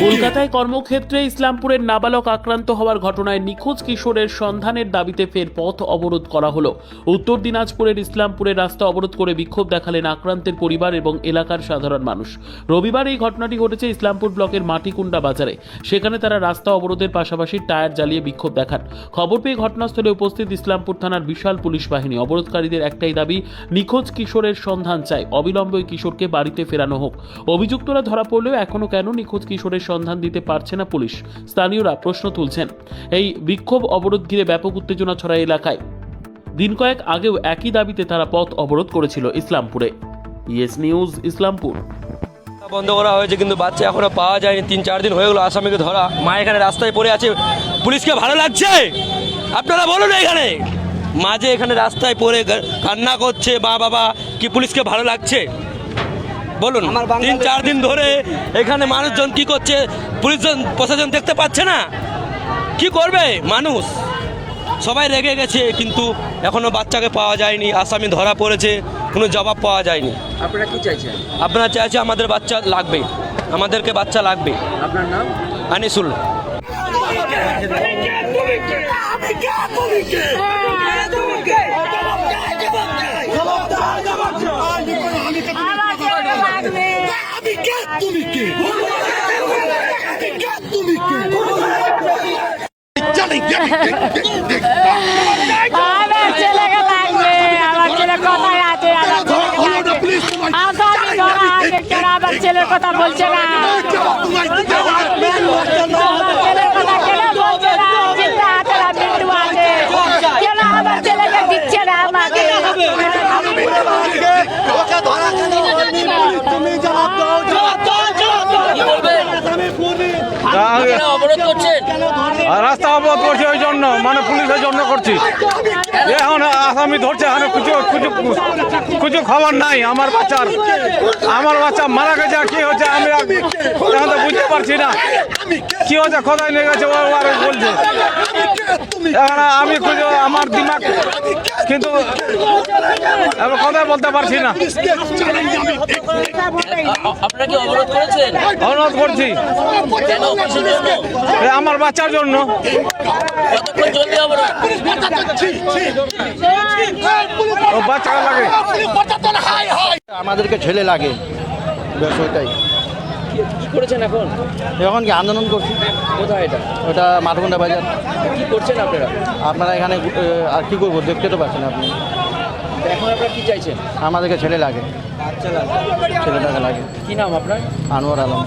কলকাতায় কর্মক্ষেত্রে ইসলামপুরের নাবালক আক্রান্ত হওয়ার ঘটনায় নিখোঁজ কিশোরের সন্ধানের দাবিতে ফের পথ অবরোধ করা হলো। উত্তর দিনাজপুরের ইসলামপুরের রাস্তা অবরোধ করে বিক্ষোভ দেখালেন আক্রান্তের পরিবার এবং এলাকার সাধারণ মানুষ। রবিবার এই ঘটনাটি ঘটেছে ইসলামপুর ব্লকের মাটিকুন্ডা বাজারে। সেখানে তারা রাস্তা অবরোধের পাশাপাশি টায়ার জ্বালিয়ে বিক্ষোভ দেখান। খবর পেয়ে ঘটনাস্থলে উপস্থিত ইসলামপুর থানার বিশাল পুলিশ বাহিনী। অবরোধকারীদের একটাই দাবি, নিখোঁজ কিশোরের সন্ধান চাই, অবিলম্বে ওই কিশোরকে বাড়িতে ফেরানো হোক। অভিযুক্তরা ধরা পড়লেও এখনো কেন নিখোঁজ কিশোরের সন্ধান দিতে পারছে না পুলিশ? স্থানীয়রা প্রশ্ন তুলছেন। এই বিক্ষোভ অবরোধ ঘিরে ব্যাপক উত্তেজনা ছড়ায় এলাকায়। দিন কয়েক আগেও একই দাবিতে তারা পথ অবরোধ করেছিল ইসলামপুরে। Yes news, Islampur. বন্ধ করা হয়েছে কিন্তু বাচ্চা এখনো পাওয়া যায়নি। 3-4 দিন হয়ে গেল আসামিকে ধরা। মা এখানে রাস্তায় পড়ে আছে। পুলিশকে ভালো লাগছে? আপনারা বলুন, এখানে মাঝে এখানে রাস্তায় পড়ে কান্না করছে মা বাবা, কি পুলিশকে ভালো লাগছে? বলুন। 3-4 দিন ধরে এখানে মানুষজন কি করছে? পুলিশজন প্রশাসন দেখতে পাচ্ছে না, কি করবে মানুষ? সবাই রেগে গেছে কিন্তু এখনো বাচ্চাকে পাওয়া যায়নি। আসামি ধরা পড়েছে, কোনো জবাব পাওয়া যায়নি। আপনারা কি চাইছেন? আপনারা চাইছে আমাদের বাচ্চা লাগবে, আমাদেরকে বাচ্চা লাগবে। আপনার নাম? আনিসুল। আমার ছেলের কথা বলছে না, কেন আমার ছেলেকে দিচ্ছে না আমাকে? রাস্তা অবরোধ করছি ওই জন্য, মানে পুলিশের জন্য করছি। এখন আসামি ধরছে, এখন কিছু খবর নাই। আমার বাচ্চা মারা গেছে, কি হচ্ছে আমি এখন তো বুঝতে পারছি না কি হচ্ছে। কোথায় নিয়ে গেছে বলছে। এখন আমি আমার দিমাগ কিন্তু কোথায় বলতে পারছি না। আপনারা কি অবরোধ করেছেন? অনুরোধ করছি আমার বাচ্চার জন্য। কতক্ষণ চলবে অবরোধ? বাচ্চা লাগে, আমাদেরকে ছেলে লাগে, বেশ ওইটাই। কি করেছেন এখন? এখন কি আন্দোলন করছি? কোথায় এটা? ওটা মাঠকুন্ডা বাজার। কি করছেন আপনারা? আপনারা এখানে আর কি করবো, দেখতে তো পাচ্ছেন আপনি। এখন আপনারা কি চাইছেন? আমাদেরকে ছেলে লাগে, ছেলেটাকে লাগে। কি নাম আপনার? Anwar Alam.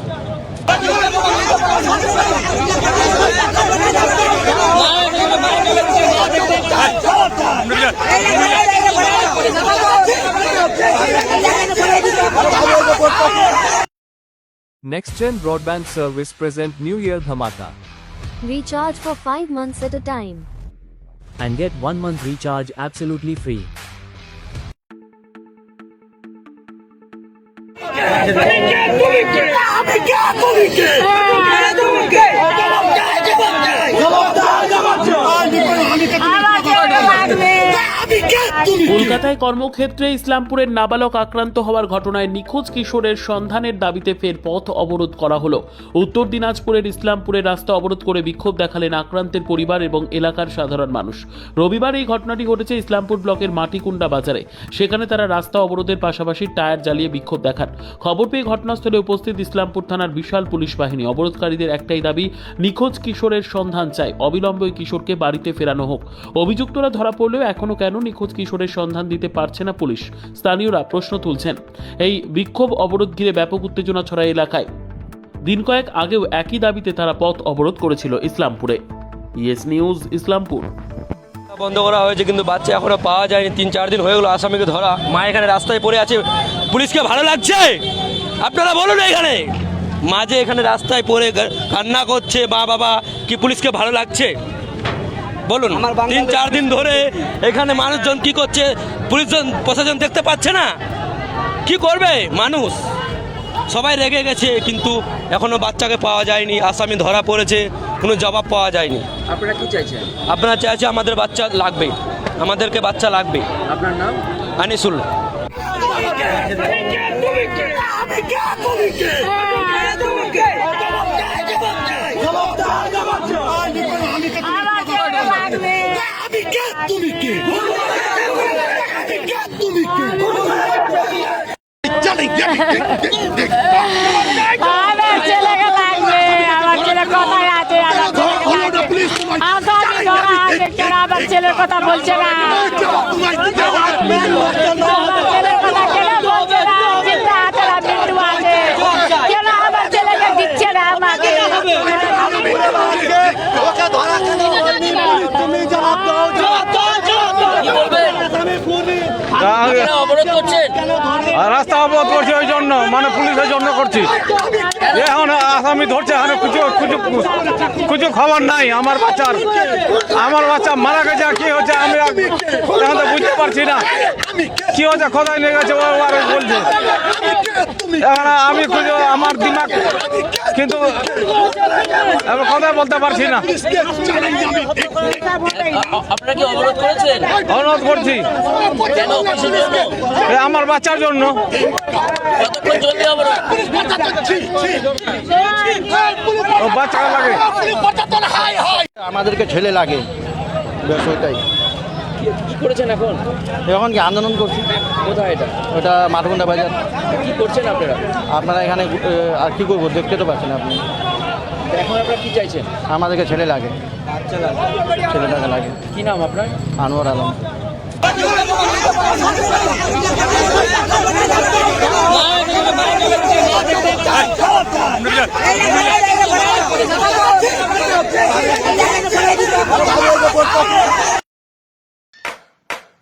NextGen Broadband Service present New Year Dhamaka. Recharge for 5 months at a time. And get 1 month recharge absolutely free. কলকাতায় কর্মক্ষেত্রে ইসলামপুরের নাবালক আক্রান্ত হওয়ার ঘটনায় নিখোঁজ কিশোরের সন্ধানের দাবিতে ফের পথ অবরোধ করা হলো। উত্তর দিনাজপুরের ইসলামপুরের রাস্তা অবরোধ করে বিক্ষোভ দেখালেন আক্রান্তের পরিবার এবং এলাকার সাধারণ মানুষ। রবিবার এই ঘটনাটি ঘটেছে ইসলামপুর ব্লকের মাটিকুন্ডা বাজারে। সেখানে তারা রাস্তা অবরোধের পাশাপাশি টায়ার জ্বালিয়ে বিক্ষোভ দেখান। খবর পেয়ে ঘটনাস্থলে উপস্থিত ইসলামপুর থানার বিশাল পুলিশ বাহিনী। অবরোধকারীদের একটাই দাবি, নিখোঁজ কিশোরের সন্ধান চাই, অবিলম্বে ওই কিশোরকে বাড়িতে ফেরানো হোক। অভিযুক্তরা ধরা পড়লেও এখনো কেন নিখোঁজ কিশোরের সন্ধান দিতে পারছে না পুলিশ? স্থানীয়রা প্রশ্ন তুলছেন। এই বিক্ষোভ অবরোধ ঘিরে ব্যাপক উত্তেজনা ছড়ায় এলাকায়। দিন কয়েক আগেও একই দাবিতে তারা পথ অবরোধ করেছিল ইসলামপুরে। Yes news, Islampur. বন্ধ করা হয়েছে কিন্তু বাচ্চা এখনো পাওয়া যায়নি। 3-4 দিন হয়ে গেল আসামিকে ধরা। মা এখানে রাস্তায় পড়ে আছে। পুলিশকে ভালো লাগছে? আপনারা বলুন, এখানে মাঝে এখানে রাস্তায় পড়ে কান্না করছে মা বাবা, কি পুলিশকে ভালো লাগছে? বলুন। 3-4 দিন ধরে এখানে মানুষজন কি করছে? পুলিশজন প্রশাসন দেখতে পাচ্ছে না, কি করবে মানুষ? সবাই রেগে গেছে কিন্তু এখনো বাচ্চাকে পাওয়া যায়নি। আসামি ধরা পড়েছে, কোনো জবাব পাওয়া যায়নি। আপনারা কি চাইছেন? আপনারা চাইছে আমাদের বাচ্চা লাগবে, আমাদেরকে বাচ্চা লাগবে। আপনার নাম? আনিসুল। আমার ছেলেকে লাগবে, আমার ছেলে কোথায় আছে? আমার আমার ছেলের কথা বলছে না, আমার ছেলের কথা কেন বলছে না? চিন্তা আছে না, মৃত্যু আছে, কেন আমার ছেলেকে দিচ্ছে না আমাকে? রাস্তা অবরোধ করছি ওই জন্য, মানে পুলিশের জন্য করছি। এখন আসামি ধরছে, এখন কিছু খবর নাই। আমার বাচ্চা মারা গেছে, কি হচ্ছে আমি এখন তো বুঝতে পারছি না কি হচ্ছে, কোথায় নিয়ে গেছে ও আর বলছে। এখন আমি আমার দিমাগ কিন্তু এখন কথাই বলতে পারছি না। আপনারা কি অবরোধ করেছেন? অনুরোধ করছি কেন? কিসের জন্য? আমার বাচ্চার জন্য। কতক্ষণ চলবে অবরোধ? ও বাচ্চা লাগে, আমাদেরকে ছেলে লাগে, ব্যাস ওইটাই। কি করেছেন এখন? এখন কি আন্দোলন করছি, কোথায় এটা? ওটা মাঠগুন্ডা বাজার। কি করছেন আপনারা? আপনারা এখানে আর কি করবো, দেখতে তো পাচ্ছেন আপনি। এখন আপনারা কি চাইছেন? আমাদেরকে ছেলে লাগে, ছেলেটাকে লাগে। কি নাম আপনার? আনোয়ার আলম।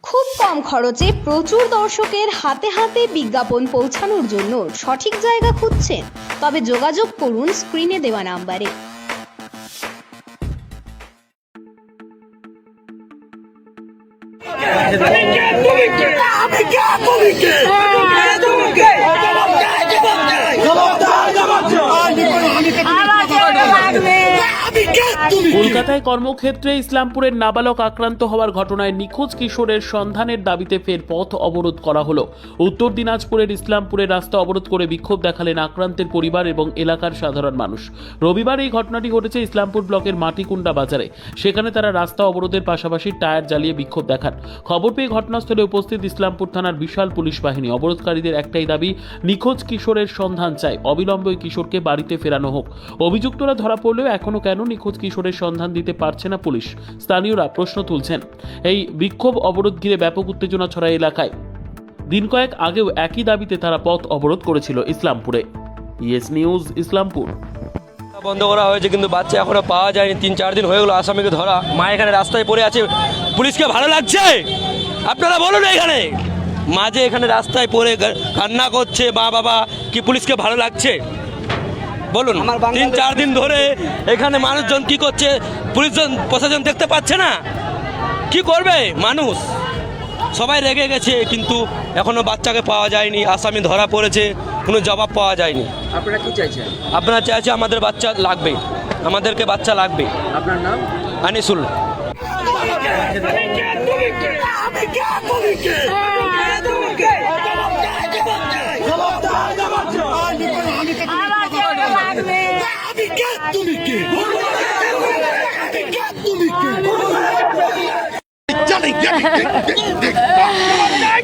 খুব কম খরচে প্রচুর দর্শকের হাতে হাতে বিজ্ঞাপন পৌঁছানোর জন্য সঠিক জায়গা খুঁজছেন? তবে যোগাযোগ করুন স্ক্রিনে দেওয়া নাম্বারে। কলকাতায় কর্মক্ষেত্রে ইসলামপুরের নাবালক আক্রান্ত হওয়ার ঘটনায় নিখোঁজ কিশোরের সন্ধানের দাবিতে ফের পথ অবরোধ করা হলো। উত্তর দিনাজপুরের ইসলামপুরের রাস্তা অবরোধ করে বিক্ষোভ দেখালেন আক্রান্তের পরিবার এবং এলাকার সাধারণ মানুষ। রবিবার এই ঘটনাটি ঘটেছে ইসলামপুর ব্লকের মাটিকুন্ডা বাজারে। সেখানে তারা রাস্তা অবরোধের পাশাপাশি টায়ার জ্বালিয়ে বিক্ষোভ দেখান। খবর পেয়ে ঘটনাস্থলে উপস্থিত ইসলামপুর থানার বিশাল পুলিশ বাহিনী। অবরোধকারীদের একটাই দাবি, নিখোঁজ কিশোরের সন্ধান চাই, অবিলম্বে ওই কিশোরকে বাড়িতে ফেরানো হোক। অভিযুক্তরা ধরা পড়লেও এখনো কেন নিখোঁজ কিশোরের সন্ধান দিতে পারছে না পুলিশ? স্থানীয়রা প্রশ্ন তুলছেন। এই বিক্ষোভ অবরোধ ঘিরে ব্যাপক উত্তেজনা ছড়ায় এলাকায়। দিন কয়েক আগেও একই দাবিতে তারা পথ অবরোধ করেছিল ইসলামপুরে। Yes news, Islampur. বন্ধ করা হয়েছে কিন্তু বাচ্চা এখনো পাওয়া যায়নি। 3-4 দিন হয়ে গেল আসামিকে ধরা। মা এখানে রাস্তায় পড়ে আছে। পুলিশকে ভালো লাগছে? আপনারা বলুন, এখানে মাঝে এখানে রাস্তায় পড়ে কান্না করছে মা বাবা, কি পুলিশকে ভালো লাগছে? বলুন। 3-4 দিন ধরে এখানে মানুষজন কি করছে, পুলিশজন প্রশাসন দেখতে পাচ্ছে না, কি করবে মানুষ? সবাই রেগে গেছে, কিন্তু এখনো বাচ্চাকে পাওয়া যায়নি। আসামি ধরা পড়েছে, কোনো জবাব পাওয়া যায়নি। আপনারা কি চাইছেন? আপনারা চাইছে আমাদের বাচ্চা লাগবে, আমাদেরকে বাচ্চা লাগবে। আপনার নাম? আনিসুল।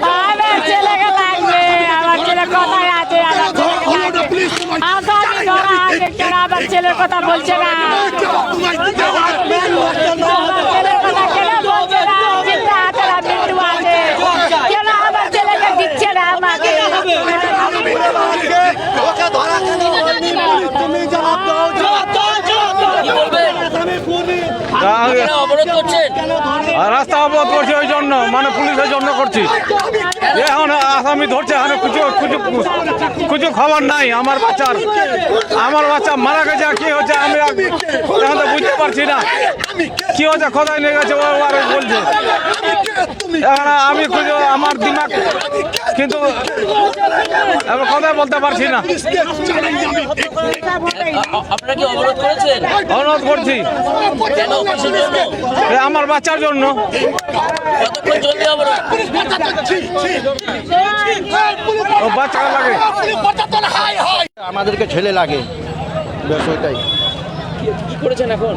আমার ছেলেকে লাগবে, আমার ছেলে কোথায় আছে? আমার ছেলেকে লাগবে, আসামি ধরা আছে, কেন আমার ছেলের কথা বলছে না? আমার ছেলের কথা কেন বলছে না? চিন্তা আছে না, মৃত্যু আছে, কেন আমার ছেলেকে দিচ্ছে না আমাকে? অবরোধ করছেন? রাস্তা অবরোধ করছি ওই জন্য, মানে পুলিশের জন্য করছি। এখন আসামি ধরছে, এখন কিছু খবর নাই। আমার বাচ্চা মারা গেছে, কি হচ্ছে আমি এখন তো বুঝতে পারছি না কি হচ্ছে কোথায় নিয়ে গেছে ও আর বলছে এখন আমি খুঁজে আমার দিমাগ কিন্তু এবার কথাই বলতে পারছি না। আপনারা কি অবরোধ করেছেন? অনুরোধ করছি কেন? কিসের জন্য? এ আমার বাচ্চার জন্য। কতক্ষণ চলবে অবরোধ? ও বাচ্চাকে লাগে আমাদেরকে ছেলে লাগে, ব্যাস ওইটাই। কি করেছেন এখন?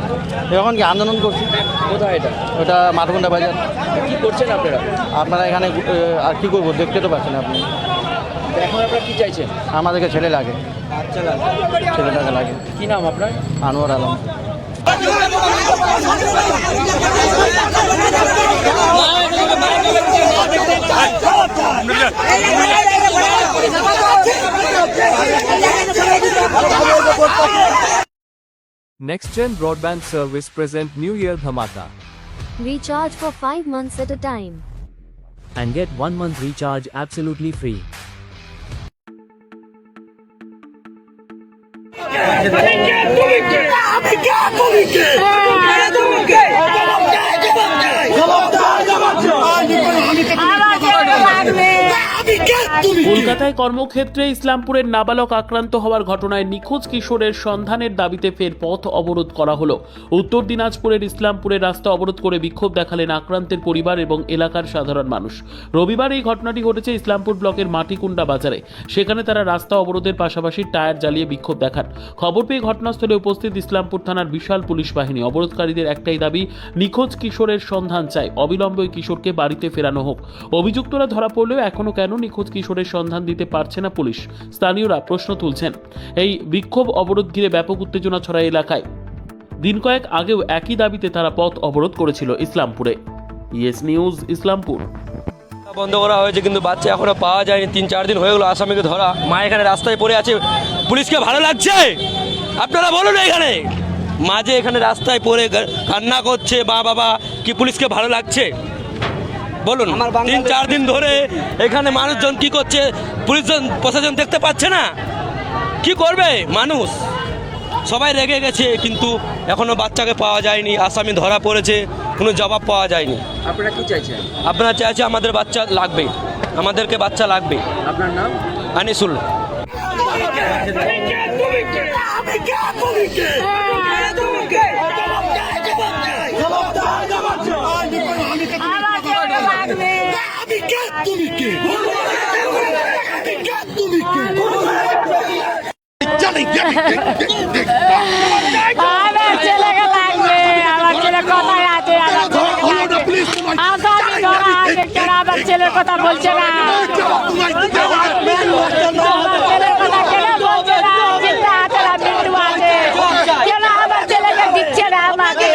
এখন কি আন্দোলন করছি, কোথায় এটা? ওটা মাঠগুন্ডা বাজার। কি করছেন আপনারা? আপনারা এখানে আর কি করবো, দেখতে তো পাচ্ছেন আপনি। এখন আপনারা কি চাইছেন? আমাদেরকে ছেলে লাগে, ছেলেটাকে লাগে। কি নাম আপনার? Anwar Alam. Next Gen Broadband Service present New Year Dhamaka Recharge for 5 months at a time. and get 1 month recharge absolutely free. কলকাতায় কর্মক্ষেত্রে ইসলামপুরের নাবালক আক্রান্ত হওয়ার ঘটনায় নিখোঁজ কিশোরের সন্ধানের দাবিতে ফের পথ অবরোধ করা হলো। উত্তর দিনাজপুরের ইসলামপুরের রাস্তা অবরোধ করে বিক্ষোভ দেখালেন আক্রান্তের পরিবার এবং এলাকার সাধারণ মানুষ। রবিবার এই ঘটনাটি ঘটেছে ইসলামপুর ব্লকের মাটিকুন্ডা বাজারে। সেখানে তারা রাস্তা অবরোধের পাশাপাশি টায়ার জ্বালিয়ে বিক্ষোভ দেখান। খবর পেয়ে ঘটনাস্থলে উপস্থিত ইসলামপুর থানার বিশাল পুলিশ বাহিনী। অবরোধকারীদের একটাই দাবি, নিখোঁজ কিশোরের সন্ধান চাই, অবিলম্বে ওই কিশোরকে বাড়িতে ফেরানো হোক। অভিযুক্তরা ধরা পড়লেও এখনো কেন নিখোঁজ কিশোরের সন্ধান দিতে পারছে না পুলিশ? স্থানীয়রা প্রশ্ন তুলছেন। এই বিক্ষোভ অবরোধ ঘিরে ব্যাপক উত্তেজনা ছড়ায় এলাকায়। দিন কয়েক আগেও একই দাবিতে তারা পথ অবরোধ করেছিল ইসলামপুরে। Yes news, Islampur. বন্ধ করা হয়েছে কিন্তু বাচ্চা এখনো পাওয়া যায়নি। 3-4 দিন হয়ে গেল আসামিকে ধরা। মা এখানে রাস্তায় পড়ে আছে, পুলিশকে ভালো লাগছে? আপনারা বলুন এখানে মাঝে এখানে রাস্তায় পড়ে কান্না করছে মা বাবা, কি পুলিশকে ভালো লাগছে? বলুন। 3-4 দিন ধরে এখানে মানুষজন কি করছে, পুলিশজন প্রশাসন দেখতে পাচ্ছে না, কি করবে মানুষ? সবাই রেগে গেছে কিন্তু এখনো বাচ্চাকে পাওয়া যায়নি। আসামি ধরা পড়েছে, কোনো জবাব পাওয়া যায়নি। আপনারা কি চাইছেন? আপনারা চাইছে আমাদের বাচ্চা লাগবে, আমাদেরকে বাচ্চা লাগবে। আপনার নাম? আনিসুল। আমার ছেলেকে লাগবে, আমার ছেলে কোথায় আছে? আমার ধরা আছে, কেন আমার ছেলের কথা বলছে না? আমার ছেলের কথা কেন বলছে না? চিন্তা আছে না, মৃত্যু আছে, কেন আমার ছেলেকে দিচ্ছে না আমাকে?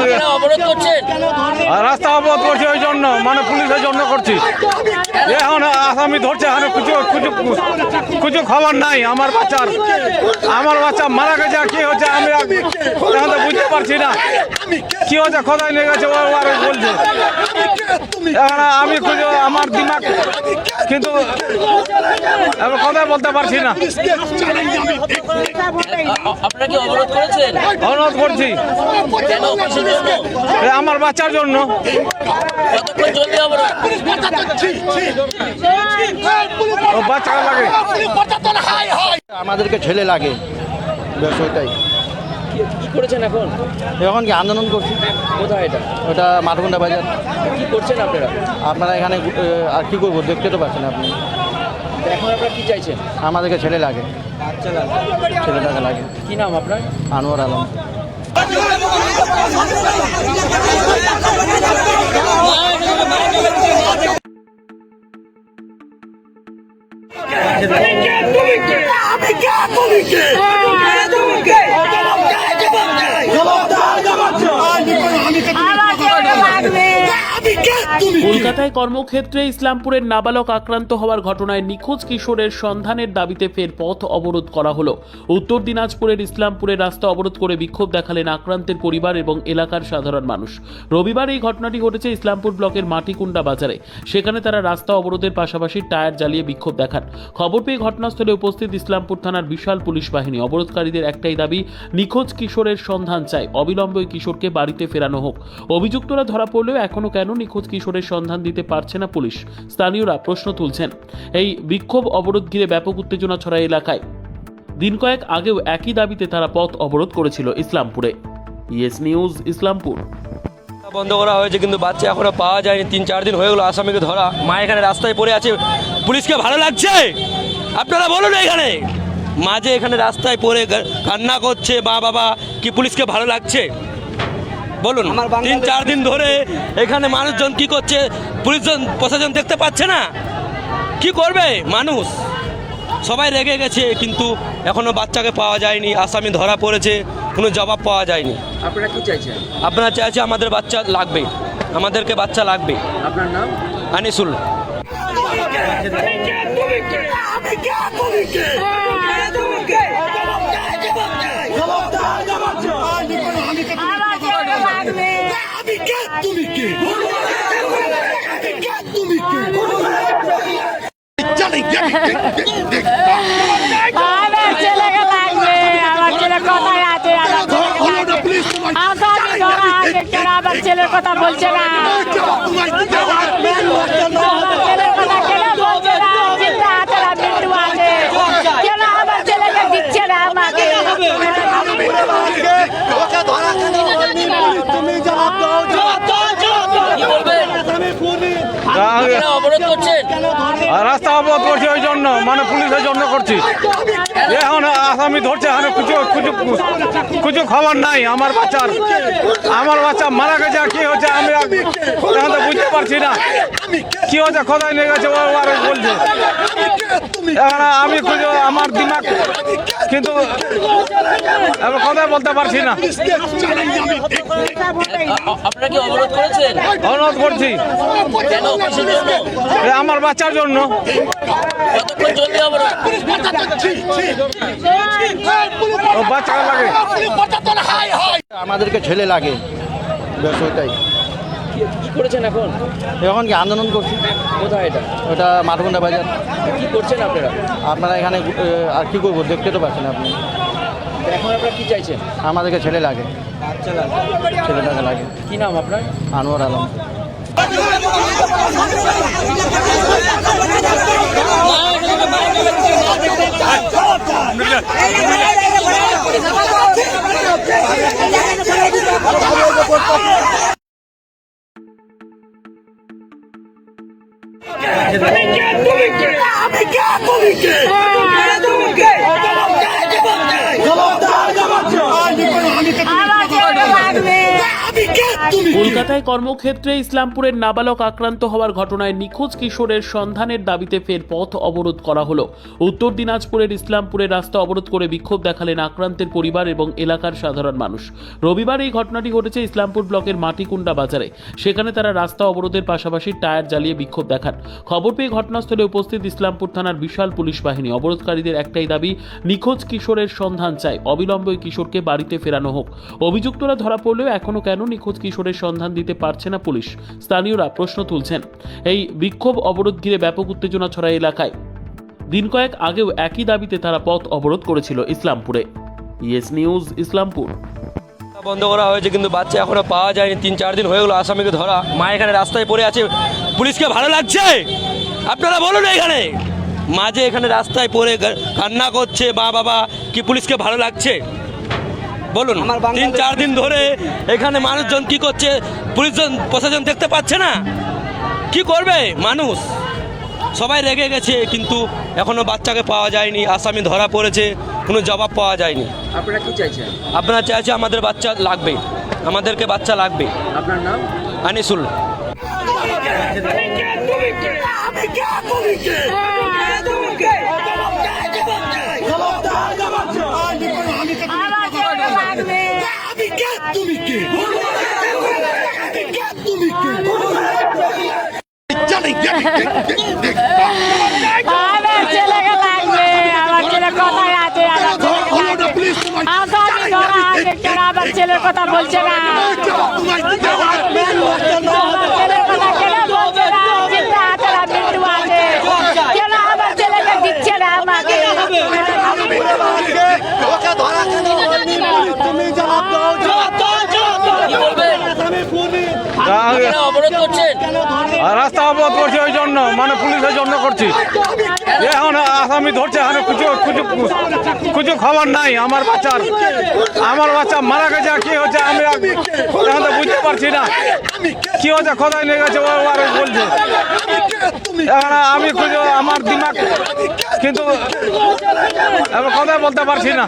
কেন অবরোধ করছেন? রাস্তা অবরোধ করছি ওই জন্য, মানে পুলিশের জন্য করছি। এখন আসামি ধরছে, এখন কিছু খবর নাই আমার বাচ্চার। আমার বাচ্চা মারা গেছে, কি হচ্ছে আমি এখন তো বুঝতে পারছি না। কি হচ্ছে কোথায় নিয়ে গেছে ও আর বলছে এখন আমি খুঁজে আমার দিমাগ কিন্তু এবার কথাই বলতে পারছি না। আপনারা কি অবরোধ করেছেন? অনুরোধ করছি কেন? কিসের জন্য? এ আমার বাচ্চার জন্য। কতক্ষণ চলবে অবরোধ? ও বাচ্চাকে লাগে। আমাদেরকে ছেলে লাগে, ব্যাস ওইটাই। কি করেছেন এখন? এখন কি আন্দোলন করছি, কোথায় এটা? ওটা মাঠগুন্ডা বাজার। কি করছেন আপনারা? আপনারা এখানে আর কি করবো, দেখতে তো পাচ্ছেন আপনি। এখন আপনারা কি চাইছেন? আমাদেরকে ছেলে লাগে, ছেলেটাকে লাগে। কি নাম আপনার? আনোয়ার আলম। আমার ছেলেকে লাগবে, কলকাতায় কর্মক্ষেত্রে ইসলামপুরের নাবালক আক্রান্ত হওয়ার ঘটনায় নিখোঁজ কিশোরের সন্ধানের দাবিতে ফের পথ অবরোধ করা হলো। উত্তর দিনাজপুরের ইসলামপুরের রাস্তা অবরোধ করে বিক্ষোভ দেখালেন আক্রান্তের পরিবার এবং এলাকার সাধারণ মানুষ। রবিবার এই ঘটনাটি ঘটেছে ইসলামপুর ব্লকের মাটিকুন্ডা বাজারে। সেখানে তারা রাস্তা অবরোধের পাশাপাশি টায়ার জ্বালিয়ে বিক্ষোভ দেখান। খবর পেয়ে ঘটনাস্থলে উপস্থিত ইসলামপুর থানার বিশাল পুলিশ বাহিনী। অবরোধকারীদের একটাই দাবি, নিখোঁজ কিশোরের সন্ধান চাই, অবিলম্বে ওই কিশোরকে বাড়িতে ফেরানো হোক। অভিযুক্তরা ধরা পড়লেও এখনো কেন নিখোঁজ কিশোরের সন্ধান দিতে পারছে না পুলিশ? স্থানীয়রা প্রশ্ন তুলছেন। এই বিক্ষোভ অবরোধ ঘিরে ব্যাপক উত্তেজনা ছড়ায় এলাকায়। দিন কয়েক আগেও একই দাবিতে তারা পথ অবরোধ করেছিল ইসলামপুরে। Yes news, Islampur. বন্ধ করা হয়েছে কিন্তু বাচ্চা এখনো পাওয়া যায়নি। 3-4 দিন হয়ে গেল আসামিকে ধরা। মা এখানে রাস্তায় পড়ে আছে। পুলিশকে ভালো লাগছে? আপনারা বলুন, এখানে মাঝে এখানে রাস্তায় পড়ে কান্না করছে মা বাবা, কি পুলিশকে ভালো লাগছে? বলুন। 3-4 দিন ধরে এখানে মানুষজন কি করছে? পুলিশজন প্রশাসন দেখতে পাচ্ছে না, কি করবে মানুষ? সবাই রেগে গেছে কিন্তু এখনো বাচ্চাকে পাওয়া যায়নি। আসামি ধরা পড়েছে, কোনো জবাব পাওয়া যায়নি। আপনারা কি চাইছেন? আপনারা চাইছে আমাদের বাচ্চা লাগবে, আমাদেরকে বাচ্চা লাগবে। আপনার নাম? আনিসুল। আমার ছেলেকে লাগবে, আমার ছেলে কোথায় আছে? আসামি ধরা আছে কেন? আমার ছেলের কথা বলছে না, আমার ছেলের কথা কেন বলছে না? চিন্তা আছে না, মৃত্যু আছে, কেন আমার ছেলেকে দিচ্ছে না আমাকে? রাস্তা অবরোধ করছি ওই জন্য, মানে পুলিশের জন্য করছি। এখন আসামি ধরছে, এখন কিছু খবর নাই। আমার বাচ্চা মারা গেছে, কি হচ্ছে আমি এখন তো বুঝতে পারছি না কি হচ্ছে, কোথায় নিয়ে গেছে ও আর বলছে। এখন আমি আমার দিমাগ কিন্তু আমি কথাই বলতে পারছি না। আপনারা কি অবরোধ করেছেন? অনুরোধ করছি কেন? কিসের জন্য? আমার বাচ্চার জন্য। কতক্ষণ চলবে অবরোধ? ও বাচ্চা লাগে, আমাদেরকে ছেলে লাগে, ব্যাস ওইটাই। কি করেছেন এখন? এখন কি আন্দোলন করছি? কোথায় এটা? ওটা মাঠকুন্ডা বাজার। কি করছেন আপনারা? আপনারা এখানে আর কি করবো, দেখতে তো পাচ্ছেন আপনি। এখন আপনারা কি চাইছেন? আমাদেরকে ছেলে লাগে, ছেলেটাকে লাগে। কি নাম আপনার? আনোয়ার আলম। কলকাতায় কর্মক্ষেত্রে ইসলামপুরের নাবালক আক্রান্ত হওয়ার ঘটনায় নিখোঁজ কিশোরের সন্ধানের দাবিতে ফের পথ অবরোধ করা হলো। উত্তর দিনাজপুরের ইসলামপুরের রাস্তা অবরোধ করে বিক্ষোভ দেখালেন আক্রান্তের পরিবার এবং এলাকার সাধারণ মানুষ। রবিবার এই ঘটনাটি ঘটেছে ইসলামপুর ব্লকের মাটিকুন্ডা বাজারে। সেখানে তারা রাস্তা অবরোধের পাশাপাশি টায়ার জ্বালিয়ে বিক্ষোভ দেখান। খবর পেয়ে ঘটনাস্থলে উপস্থিত ইসলামপুর থানার বিশাল পুলিশ বাহিনী। অবরোধকারীদের একটাই দাবি, নিখোঁজ কিশোরের সন্ধান চাই, অবিলম্বে ওই কিশোরকে বাড়িতে ফেরানো হোক। অভিযুক্তরা ধরা পড়লেও এখনো কেন নিখোঁজ কিশোরের সন্ধান দিতে পারছে না পুলিশ? স্থানীয়রা প্রশ্ন তুলছেন। এই বিক্ষোভ অবরোধ ঘিরে ব্যাপক উত্তেজনা ছড়ায় এলাকায়। দিন কয়েক আগেও একই দাবিতে তারা পথ অবরোধ করেছিল ইসলামপুরে। Yes news, Islampur. বন্ধ করা হয়েছে কিন্তু বাচ্চা এখনো পাওয়া যায়নি। 3-4 দিন হয়ে গেল আসামিকে ধরা। মা এখানে রাস্তায় পড়ে আছে। পুলিশকে ভালো লাগছে? আপনারা বলুন, এখানে মাঝে এখানে রাস্তায় পড়ে কান্না করছে মা বাবা, কি পুলিশকে ভালো লাগছে? বলুন। 3-4 দিন ধরে এখানে মানুষজন কি করছে? পুলিশজন প্রশাসন দেখতে পাচ্ছে না, কি করবে মানুষ? সবাই রেগে গেছে কিন্তু এখনো বাচ্চাকে পাওয়া যায়নি। আসামি ধরা পড়েছে, কোনো জবাব পাওয়া যায়নি। আপনারা কি চাইছেন? আপনারা চাইছে আমাদের বাচ্চা লাগবে, আমাদেরকে বাচ্চা লাগবে। আপনার নাম? আনিসুল। আমার ছেলেকে লাগবে। আমার ছেলেকে লাগবে, আমার ছেলে কোথায় আছে, আমার ছেলেকে লাগবে। আসামি ধরা আছে, কেন আমার ছেলের কথা বলছে না? আমার ছেলের কথা কেন বলছে না? জিন্দা আছে না মৃত্যু আছে? কেন আমার ছেলেকে দিচ্ছে না আমাকে? অবরোধ করছেন? রাস্তা অবরোধ করছি ওই জন্য, মানে পুলিশের জন্য করছি। এখন আসামি ধরছে, এখন কিছু খবর নাই। আমার বাচ্চা মারা গেছে, কি হচ্ছে আমি এখন তো বুঝতে পারছি না কি হচ্ছে, কোথায় নিয়ে গেছে ও আর বলছে। এখন আমি আমার দিমাগ কিন্তু এখন কথাই বলতে পারছি না।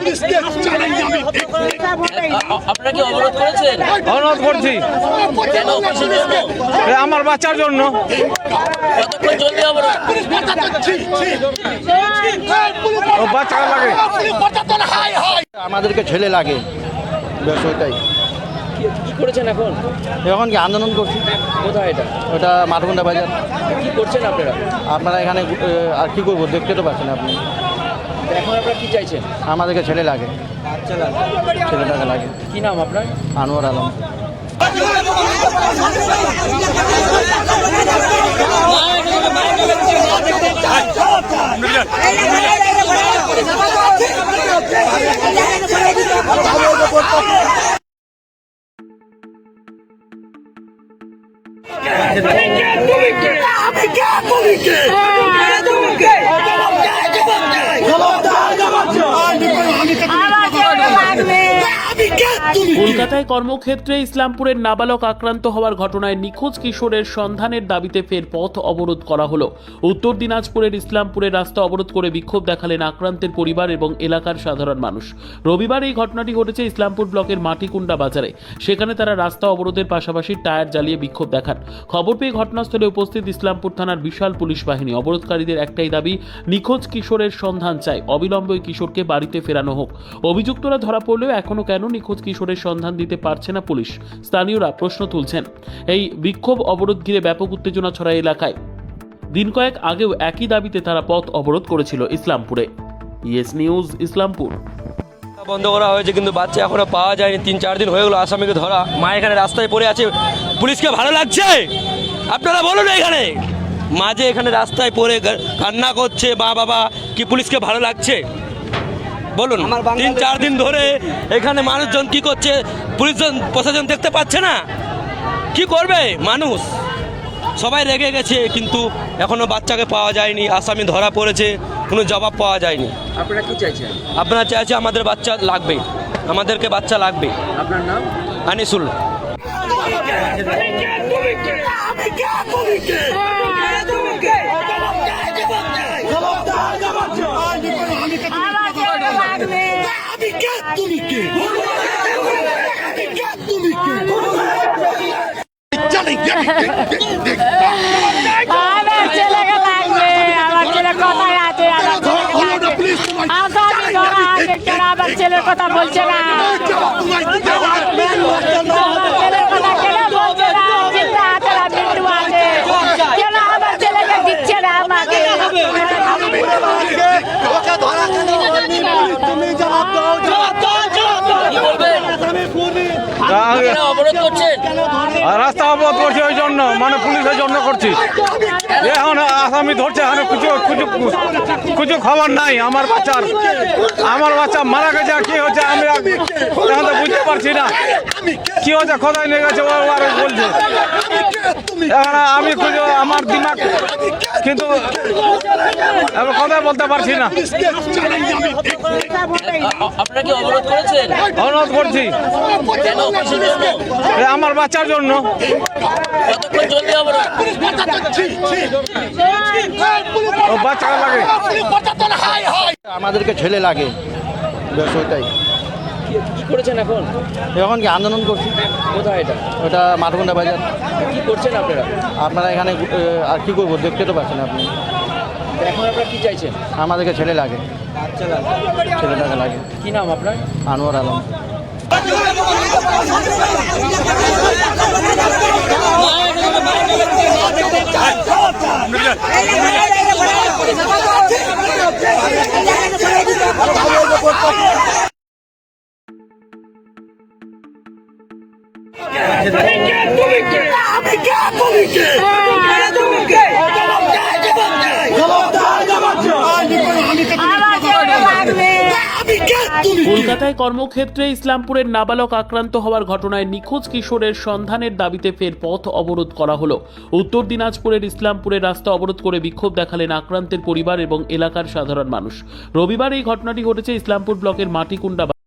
আপনারা কি অবরোধ করেছেন? অনুরোধ করছি কেন? কিসের জন্য? আমার বাচ্চার জন্য। কতক্ষণ চলবে অবরোধ? ও বাচ্চা লাগে, আমাদেরকে ছেলে লাগে, ব্যাস ওইটাই। কি করেছেন এখন? এখন কি আন্দোলন করছি, কোথায় এটা? ওটা মাঠগুন্ডা বাজার। কি করছেন আপনারা? আপনারা এখানে আর কি করবো, দেখতে তো পাচ্ছেন আপনি। এখন আপনারা কি চাইছেন? আমাদেরকে ছেলে লাগে, ছেলেটাকে লাগে। কি নাম আপনার? আনোয়ার আলম। কলকাতায় কর্মক্ষেত্রে ইসলামপুরের নাবালক আক্রান্ত হওয়ার ঘটনায় নিখোঁজ কিশোরের সন্ধানের দাবিতে ফের পথ অবরোধ করা হলো। উত্তর দিনাজপুরের ইসলামপুরের রাস্তা অবরোধ করে বিক্ষোভ দেখালেন আক্রান্তের পরিবার এবং এলাকার সাধারণ মানুষ। রবিবার এই ঘটনাটি ঘটেছে ইসলামপুর ব্লকের মাটিকুন্ডা বাজারে। সেখানে তারা রাস্তা অবরোধের পাশাপাশি টায়ার জ্বালিয়ে বিক্ষোভ দেখান। খবর পেয়ে ঘটনাস্থলে উপস্থিত ইসলামপুর থানার বিশাল পুলিশ বাহিনী। অবরোধকারীদের একটাই দাবি, নিখোঁজ কিশোরের সন্ধান চাই, অবিলম্বে ওই কিশোরকে বাড়িতে ফেরানো হোক। অভিযুক্তরা ধরা পড়লেও এখনো কেন নিখোঁজ কিশোরের সন্ধান দিতে পারছে না পুলিশ? স্থানীয়রা প্রশ্ন তুলছেন। এই বিক্ষোভ অবরোধ ঘিরে ব্যাপক উত্তেজনা ছড়ায় এলাকায়। দিন কয়েক আগেও একই দাবিতে তারা পথ অবরোধ করেছিল ইসলামপুরে। Yes news, Islampur. বন্ধ করা হয়েছে কিন্তু বাচ্চা এখনো পাওয়া যায়নি। 3-4 দিন হয়ে গেল আসামিকে ধরা। মা এখানে রাস্তায় পড়ে আছে, পুলিশকে ভালো লাগছে? আপনারা বলুন, এখানে মাঝে এখানে রাস্তায় পড়ে কান্না করছে মা বাবা, কি পুলিশকে ভালো লাগছে? বলুন। 3-4 দিন ধরে এখানে মানুষজন কি করছে, পুলিশজন প্রশাসন দেখতে পাচ্ছে না, কি করবে মানুষ? সবাই রেগে গেছে, কিন্তু এখনো বাচ্চাকে পাওয়া যায়নি। আসামি ধরা পড়েছে, কোনো জবাব পাওয়া যায়নি। আপনারা কি চাইছেন? আপনারা চাইছে আমাদের বাচ্চা লাগবে, আমাদেরকে বাচ্চা লাগবে। আপনার নাম? আনিসুল। আমার ছেলেকে লাগবে, আমার ছেলে কোথায় আছে, আমার ছেলেকে লাগবে। আসামি ধরা আছে, কেন আমার ছেলের কথা বলছে না? আমার ছেলের কথা কেন বলছে না? জিন্দা আছে না মৃত্যু আছে? কেন আমার ছেলেকে দিচ্ছে না আমাকে? অবরোধ করছেন? রাস্তা অবরোধ করছি ওই জন্য, মানে পুলিশের জন্য করছি। এখন আসামি ধরছে, এখন কিছু খবর নাই। আমার বাচ্চা মারা গেছে, কি হচ্ছে আমি এখন তো বুঝতে পারছি না কি হচ্ছে, কোথায় নিয়ে গেছে ও আর বলছে। এখন আমি আমার দিমাগ কিন্তু এখন কথাই বলতে পারছি না। আপনারা কি অবরোধ করেছেন? অনুরোধ করছি কেন? কিসের জন্য? আমার বাচ্চার জন্য। কতক্ষণ চলবে অবরোধ? ও বাচ্চা লাগে, আমাদেরকে ছেলে লাগে, ব্যাস ওইটাই। কি করেছেন এখন? এখন কি আন্দোলন করছি, কোথায় এটা? ওটা মাঠগুন্ডা বাজার। কি করছেন আপনারা? আপনারা এখানে আর কি করবো, দেখতে তো পাচ্ছেন আপনি। এখন আপনারা কি চাইছেন? আমাদেরকে ছেলে লাগে, ছেলেটাকে লাগে। কি নাম আপনার? আনোয়ার আলম। কলকাতায় কর্মক্ষেত্রে ইসলামপুরের নাবালক আক্রান্ত হওয়ার ঘটনায় নিখোঁজ কিশোরের সন্ধানের দাবিতে ফের পথ অবরোধ করা হলো। উত্তর দিনাজপুরের ইসলামপুরের রাস্তা অবরোধ করে বিক্ষোভ দেখালেন আক্রান্তের পরিবার এবং এলাকার সাধারণ মানুষ। রবিবার এই ঘটনাটি ঘটেছে ইসলামপুর ব্লকের মাটিকুন্ডা